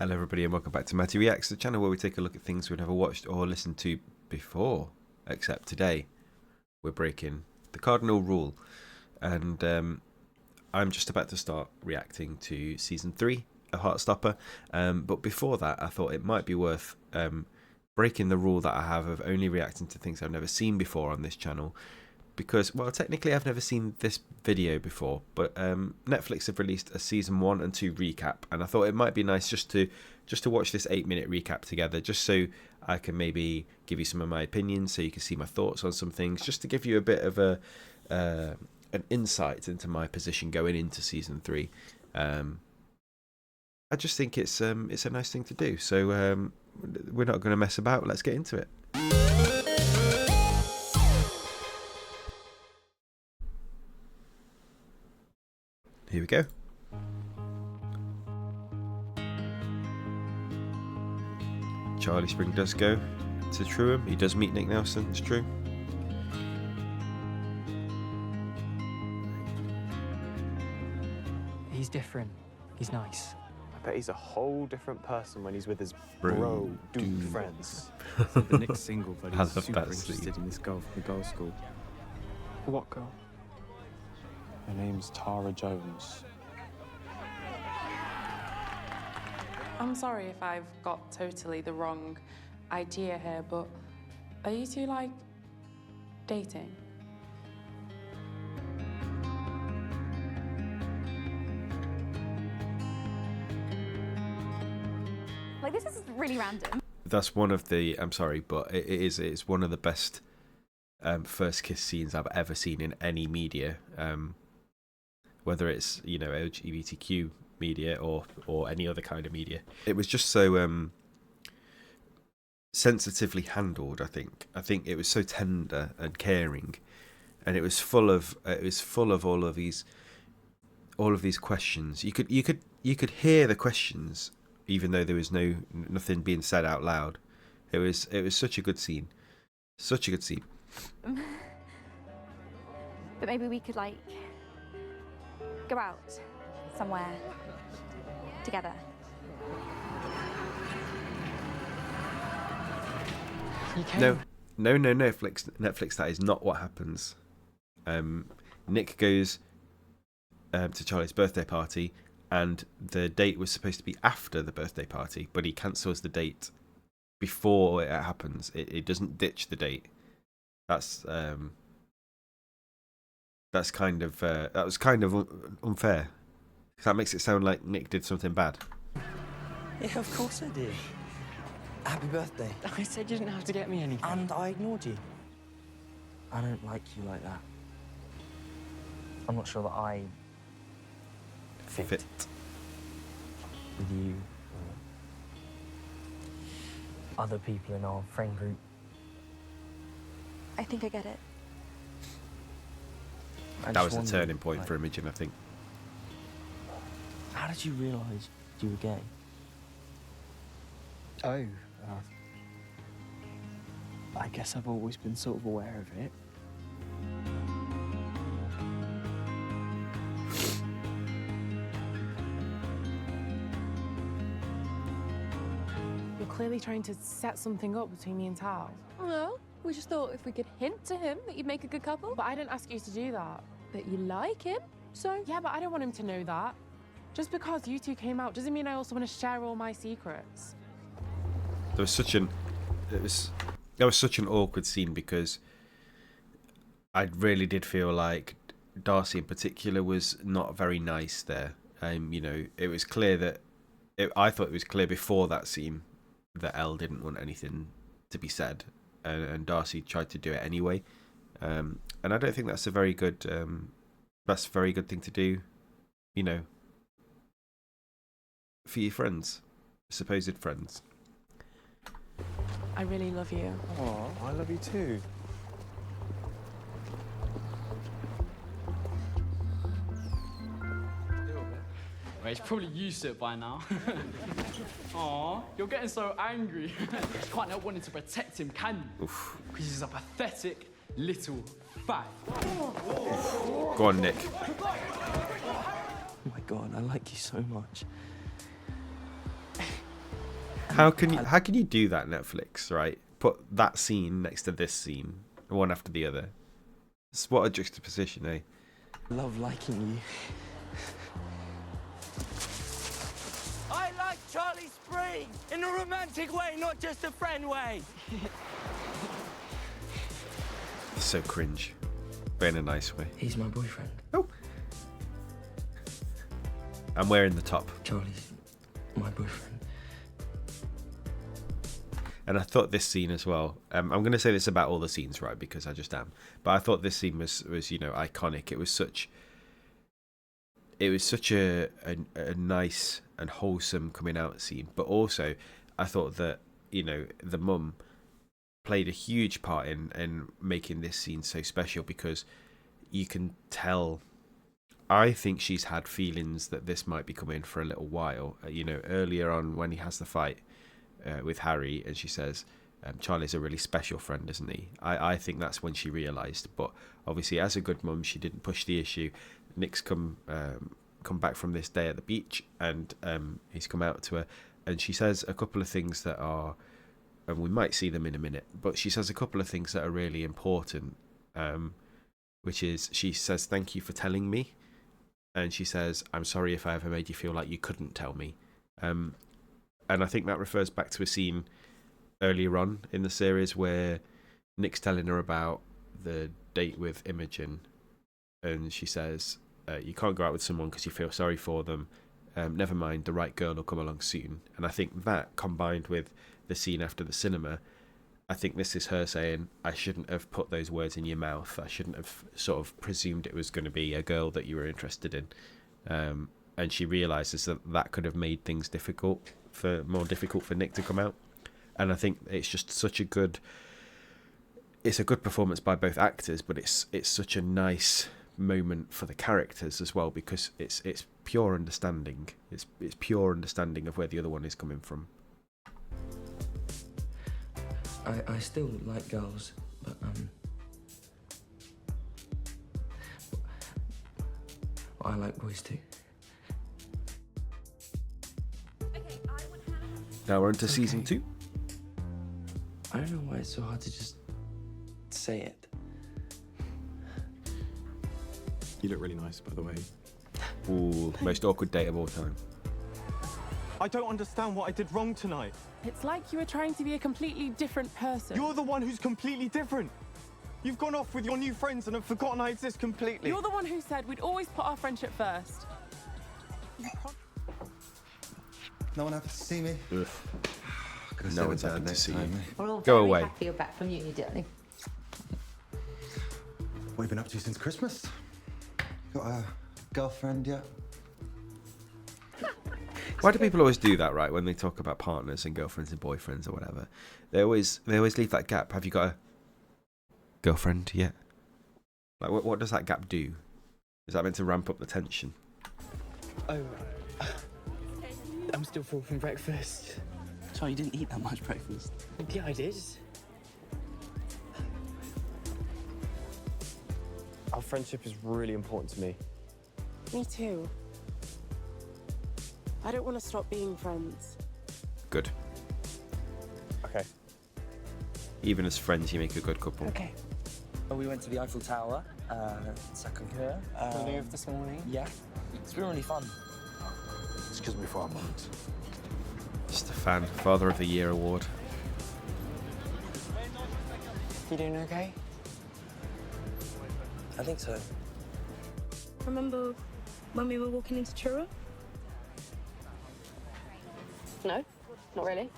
Hello everybody and welcome back to Matty Reacts, the channel where we take a look at things we've never watched or listened to before. Except today, we're breaking the cardinal rule. And I'm just about to start reacting to Season 3 of Heartstopper. But before that, I thought it might be worth breaking the rule that I have of only reacting to things I've never seen before on this channel. Because, well, technically I've never seen this video before, but Netflix have released a Season 1 and 2 recap, and I thought it might be nice just to watch this 8-minute recap together, just so I can maybe give you some of my opinions, so you can see my thoughts on some things, just to give you a bit of an insight into my position going into Season 3. I just think it's a nice thing to do, so we're not going to mess about, let's get into it. Here we go. Charlie Spring does go to Truham. He does meet Nick Nelson, it's true. He's different. He's nice. I bet he's a whole different person when he's with his bro dude friends. So the Nick's single, but I he's love super that interested scene. in this girl from the girls' school. What girl? Her name's Tara Jones. I'm sorry if I've got totally the wrong idea here, but are you two, like, dating? Like, this is really random. That's one of the, I'm sorry, but it's one of the best first kiss scenes I've ever seen in any media. Whether it's, you know, LGBTQ media or any other kind of media. It was just so sensitively handled, I think. I think it was so tender and caring, and it was full of all of these questions. You could hear the questions even though there was nothing being said out loud. It was such a good scene. Such a good scene. But maybe we could, like, go out somewhere together. You came. No, Netflix, that is not what happens. Nick goes to Charlie's birthday party, and the date was supposed to be after the birthday party, but he cancels the date before it happens. It doesn't ditch the date. That was kind of unfair. That makes it sound like Nick did something bad. Yeah, of course I did. Happy birthday. I said you didn't have to get me anything. And I ignored you. I don't like you like that. I'm not sure that I fit with you or other people in our friend group. I think I get it. That was the turning point for Imogen, I think. How did you realise you were gay? Oh, I guess I've always been sort of aware of it. You're clearly trying to set something up between me and Tal. Well, we just thought if we could hint to him that you'd make a good couple. But I didn't ask you to do that. But you like him, so... Yeah, but I don't want him to know that. Just because you two came out doesn't mean I also want to share all my secrets. That was such an awkward scene, because I really did feel like Darcy in particular was not very nice there. You know, it was clear that I thought it was clear before that scene that Elle didn't want anything to be said, and Darcy tried to do it anyway. And I don't think that's a very good thing to do, you know, for your friends, supposed friends. I really love you. Oh, I love you too. Well, he's probably used to it by now. Aw, you're getting so angry. You can't help wanting to protect him, can you? Because he's a pathetic little fag. Go on, Nick. Oh my God, I like you so much. How can you do that, Netflix? Right, put that scene next to this scene, one after the other. It's what a juxtaposition, eh? Love liking you. I like Charlie Spring in a romantic way, not just a friend way. So cringe, but in a nice way. He's my boyfriend. Oh. I'm wearing the top. Charlie's my boyfriend. And I thought this scene as well. I'm going to say this about all the scenes, right? Because I just am. But I thought this scene was iconic. It was such a nice and wholesome coming out scene. But also, I thought that the mum played a huge part in making this scene so special, because you can tell. I think she's had feelings that this might be coming for a little while. Earlier on when he has the fight with Harry, and she says, Charlie's a really special friend, isn't he? I think that's when she realised. But obviously, as a good mum, she didn't push the issue. Nick's come back from this day at the beach, and he's come out to her, and she says a couple of things that are, and we might see them in a minute, but she says a couple of things that are really important, which is, she says, thank you for telling me, and she says, I'm sorry if I ever made you feel like you couldn't tell me. And I think that refers back to a scene earlier on in the series where Nick's telling her about the date with Imogen, and she says, you can't go out with someone because you feel sorry for them. Never mind, the right girl will come along soon. And I think that, combined with the scene after the cinema, I think this is her saying, I shouldn't have put those words in your mouth. I shouldn't have sort of presumed it was going to be a girl that you were interested in. And she realises that could have made things more difficult for Nick to come out. And I think it's just such a good performance by both actors, but it's such a nice moment for the characters as well, because it's pure understanding. It's pure understanding of where the other one is coming from. I still like girls, but I like boys too. Now we're into season 2. I don't know why it's so hard to just say it. You look really nice, by the way. Ooh, most awkward date of all time. I don't understand what I did wrong tonight. It's like you were trying to be a completely different person. You're the one who's completely different. You've gone off with your new friends and have forgotten I exist completely. You're the one who said we'd always put our friendship first. No one happened to see me? Ugh. No one's happened to see you. We're all Go very away. happy you're back from uni, darling. What have you been up to since Christmas? Got a girlfriend yet? Why do people always do that, right? When they talk about partners and girlfriends and boyfriends or whatever, they always leave that gap. Have you got a girlfriend yet? Like, what does that gap do? Is that meant to ramp up the tension? Oh, I'm still full from breakfast. So you didn't eat that much breakfast? Yeah, I did. Our friendship is really important to me. Me too. I don't want to stop being friends. Good. Okay. Even as friends, you make a good couple. Okay. Well, we went to the Eiffel Tower, Sacré-Cœur. The Louvre this morning. Yeah, it's been really fun. Excuse me for a moment. Stefan, Father of the Year award. You doing okay? I think so. Remember when we were walking into Truro? No, not really.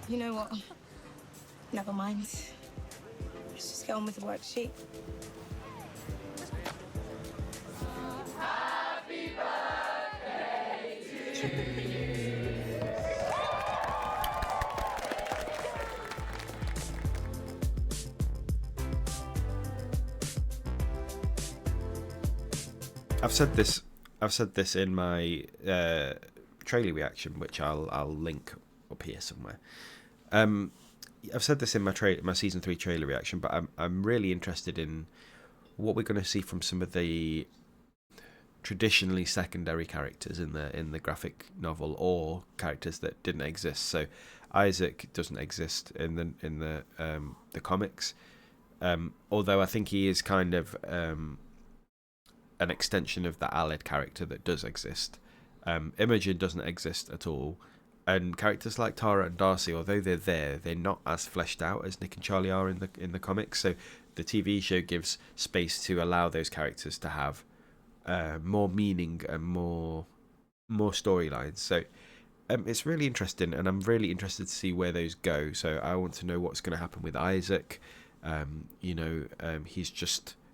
You know what? Never mind. Let's just get on with the worksheet. I've said this in my trailer reaction, which I'll link up here somewhere. I've said this in my season 3 trailer reaction, but I'm really interested in what we're going to see from some of the traditionally secondary characters in the graphic novel, or characters that didn't exist. So Isaac doesn't exist in the comics, although I think he is kind of an extension of the Aled character that does exist. Imogen doesn't exist at all, and characters like Tara and Darcy, although they're there, they're not as fleshed out as Nick and Charlie are in the comics. So the TV show gives space to allow those characters to have more meaning and more storylines. So it's really interesting, and I'm really interested to see where those go. So I want to know what's going to happen with Isaac.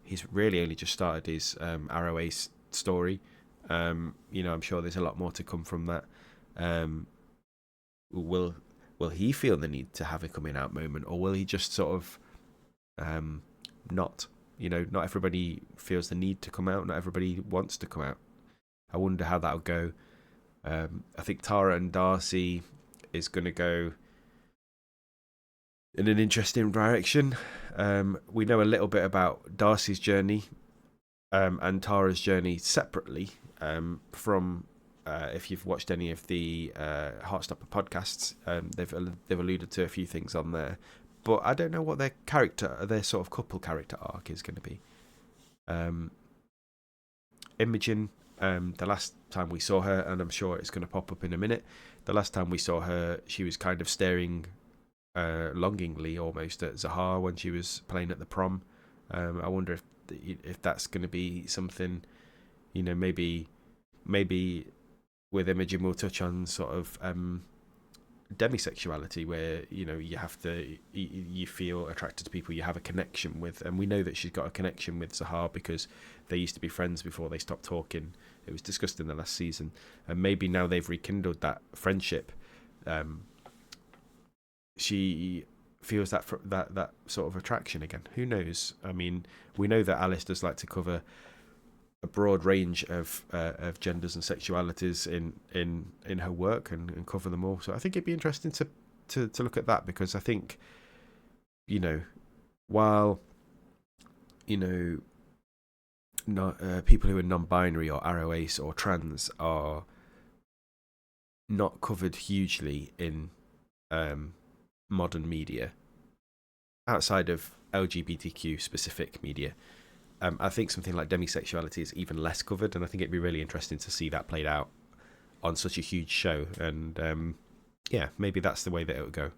He's really only just started his Arrow Ace story. I'm sure there's a lot more to come from that. Will he feel the need to have a coming out moment, or will he just sort of not? Not everybody feels the need to come out. Not everybody wants to come out. I wonder how that'll go. I think Tara and Darcy is going to go in an interesting direction. We know a little bit about Darcy's journey and Tara's journey separately from if you've watched any of the Heartstopper podcasts. They've alluded to a few things on there, but I don't know what their sort of couple character arc is going to be. Imogen, the last time we saw her, and I'm sure it's going to pop up in a minute, the last time we saw her, she was kind of staring longingly almost at Zahar when she was playing at the prom. I wonder if that's going to be something, maybe with Imogen we'll touch on sort of demisexuality, where you feel attracted to people you have a connection with, and we know that she's got a connection with Zahar because they used to be friends before they stopped talking. It was discussed in the last season, and maybe now they've rekindled that friendship. She feels that sort of attraction again. Who knows? I mean, we know that Alice does like to cover a broad range of genders and sexualities in her work and cover them all. So I think it'd be interesting to look at that, because I think, while people who are non-binary or Arrow Ace or trans are not covered hugely in modern media outside of LGBTQ specific media, I think something like demisexuality is even less covered, and I think it'd be really interesting to see that played out on such a huge show. And maybe that's the way that it would go.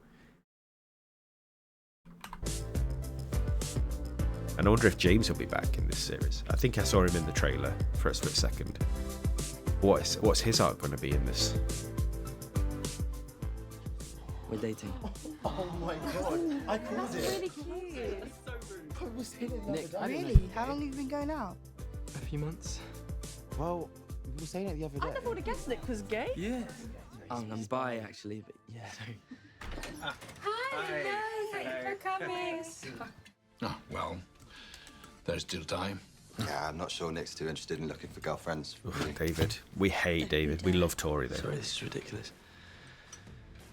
And I wonder if James will be back in this series. I think I saw him in the trailer for a split second. What's his arc going to be in this? We're dating. Oh my god, I called it. Really cute. I was hitting Nick, Really? How long have you been going out? A few months. Well, we were saying it the other day. I never would have guessed Nick was gay. Yeah. I'm bi actually, but yeah. Hi. Thanks for coming. Oh, well, there's still time. Yeah, I'm not sure Nick's too interested in looking for girlfriends. David. We hate David. We love Tori, though. Sorry, this is ridiculous.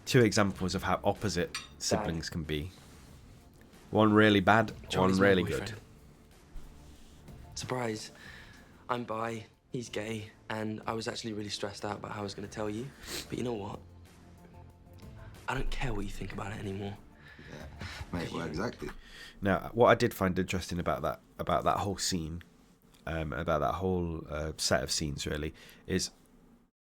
Two examples of how opposite siblings can be. One really bad, Charlie's one my really boyfriend. good. Surprise. I'm bi, he's gay, and I was actually really stressed out about how I was going to tell you. But you know what? I don't care what you think about it anymore. Yeah, mate, well, exactly. Now, what I did find interesting about that whole scene, about that whole set of scenes, really, is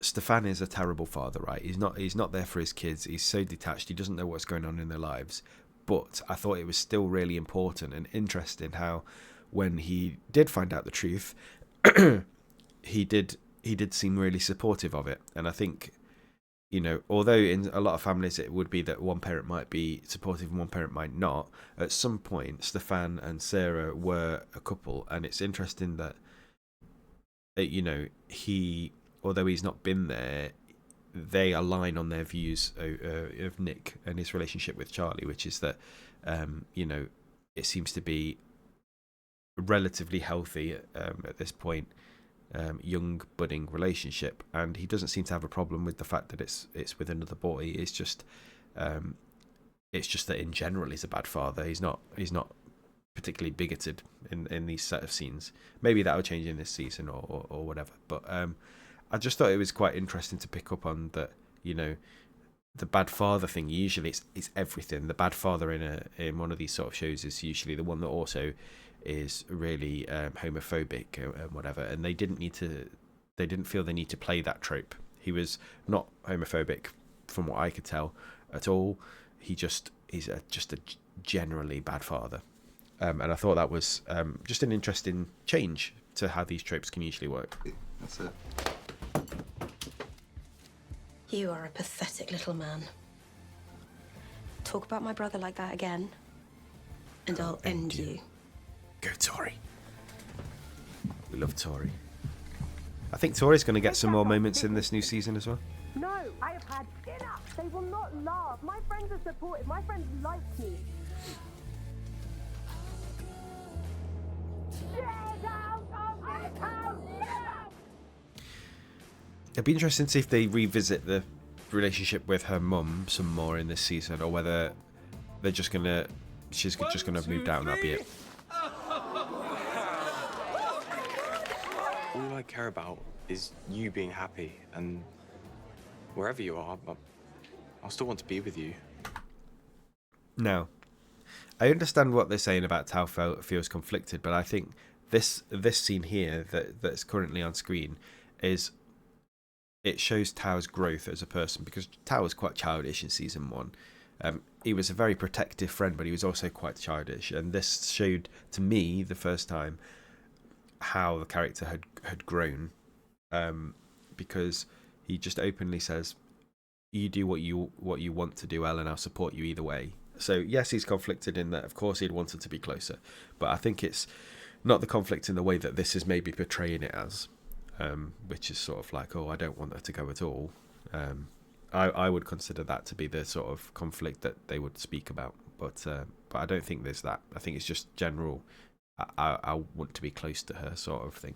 Stefan is a terrible father, right? He's not there for his kids. He's so detached. He doesn't know what's going on in their lives. But I thought it was still really important and interesting how, when he did find out the truth, he did seem really supportive of it. And I think, although in a lot of families it would be that one parent might be supportive and one parent might not, at some point Stefan and Sarah were a couple, and it's interesting that he, although he's not been there, they align on their views of Nick and his relationship with Charlie, which is that it seems to be relatively healthy at this point, young budding relationship, and he doesn't seem to have a problem with the fact that it's with another boy. It's just that in general he's a bad father. He's not particularly bigoted in these set of scenes. Maybe that'll change in this season or whatever. But I just thought it was quite interesting to pick up on that. You know, the bad father thing usually it's everything. The bad father in one of these sort of shows is usually the one that also is really homophobic and whatever. And they didn't feel they need to play that trope. He was not homophobic from what I could tell at all. He's just a generally bad father. And I thought that was just an interesting change to how these tropes can usually work. That's it. You are a pathetic little man. Talk about my brother like that again, and I'll end you. Go, Tori. We love Tori. I think Tori's going to get some more moments in this new season as well. No, I have had enough. They will not laugh. My friends are supportive. My friends like me. Get out of this house! Get out! It'd be interesting to see if they revisit the relationship with her mum some more in this season, or whether they're just gonna she's just gonna have moved out and that'll be it. All I care about is you being happy, and wherever you are, I'll still want to be with you. Now, I understand what they're saying about Tao feels conflicted, but I think this scene here that's currently on screen it shows Tao's growth as a person, because Tao was quite childish in season 1. He was a very protective friend, but he was also quite childish, and this showed to me the first time how the character had grown, because he just openly says, "You do what you want to do, Elle, and I'll support you either way." So yes, he's conflicted in that. Of course, he'd wanted to be closer, but I think it's not the conflict in the way that this is maybe portraying it as. Which is sort of like, oh, I don't want her to go at all. I would consider that to be the sort of conflict that they would speak about, but I don't think there's that. I think it's just general. I want to be close to her sort of thing.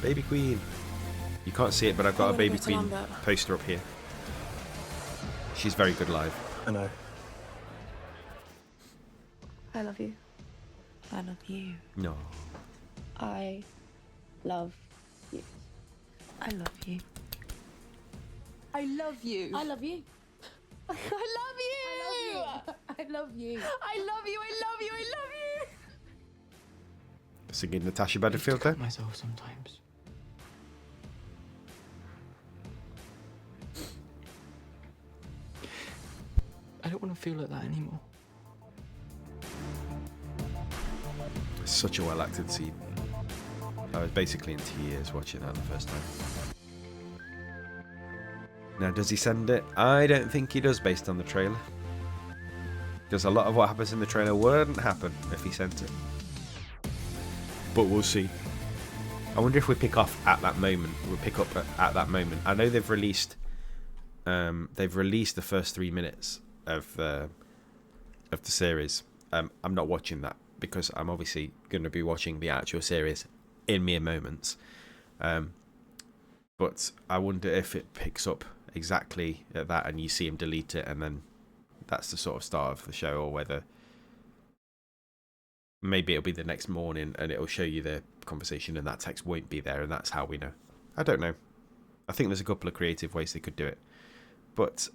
Baby Queen. You can't see it, but I've got a Baby Queen poster up here. She's very good live. I know. I love you. I love you. No. I love you. I love you. I love you. I love you. I love you. I love you. I love you. I love you. I love you. I love you. Singing Natasha Bedingfield there. Myself sometimes. I don't want to feel like that anymore. Such a well acted scene. I was basically in tears watching that the first time. Now, does he send it? I don't think he does, based on the trailer. Because a lot of what happens in the trailer wouldn't happen if he sent it. But we'll see. I wonder if we pick off at that moment. We'll pick up at that moment. I know they've released the first 3 minutes of the series. I'm not watching that because I'm obviously going to be watching the actual series in mere moments. But I wonder if it picks up exactly at that and you see him delete it and then that's the sort of start of the show, or whether maybe it'll be the next morning and it'll show you the conversation and that text won't be there and that's how we know. I don't know. I think there's a couple of creative ways they could do it. But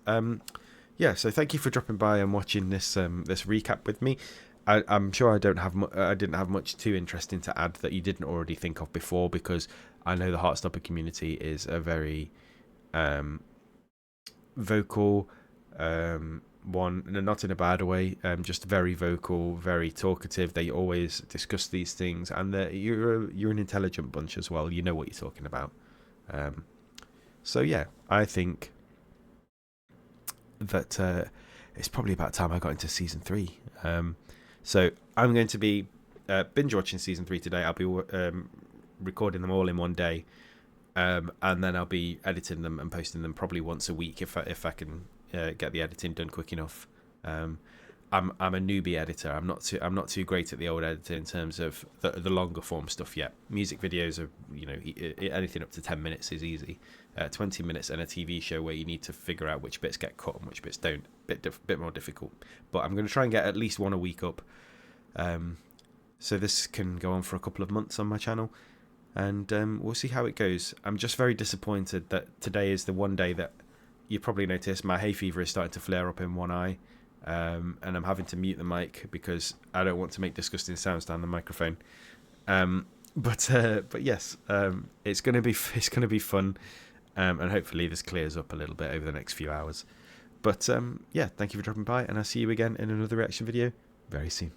yeah, so thank you for dropping by and watching this this recap with me. I'm sure I didn't have much too interesting to add that you didn't already think of before, because I know the Heartstopper community is a very vocal one, not in a bad way, just very vocal, very talkative. They always discuss these things, and you're an intelligent bunch as well. You know what you're talking about. So yeah, I think that it's probably about time I got into season 3. So I'm going to be binge watching season 3 today. I'll be recording them all in one day, and then I'll be editing them and posting them probably once a week if I can get the editing done quick enough. I'm a newbie editor. I'm not too great at the old editing in terms of the longer form stuff yet. Music videos are, you know, anything up to 10 minutes is easy. 20 minutes and a TV show where you need to figure out which bits get cut and which bits don't, bit more difficult. But I'm going to try and get at least one a week up. So this can go on for a couple of months on my channel, and we'll see how it goes. I'm just very disappointed that today is the one day that you probably noticed my hay fever is starting to flare up in one eye, and I'm having to mute the mic because I don't want to make disgusting sounds down the microphone. But yes, it's gonna be fun, and hopefully this clears up a little bit over the next few hours. But yeah, thank you for dropping by, and I'll see you again in another reaction video very soon.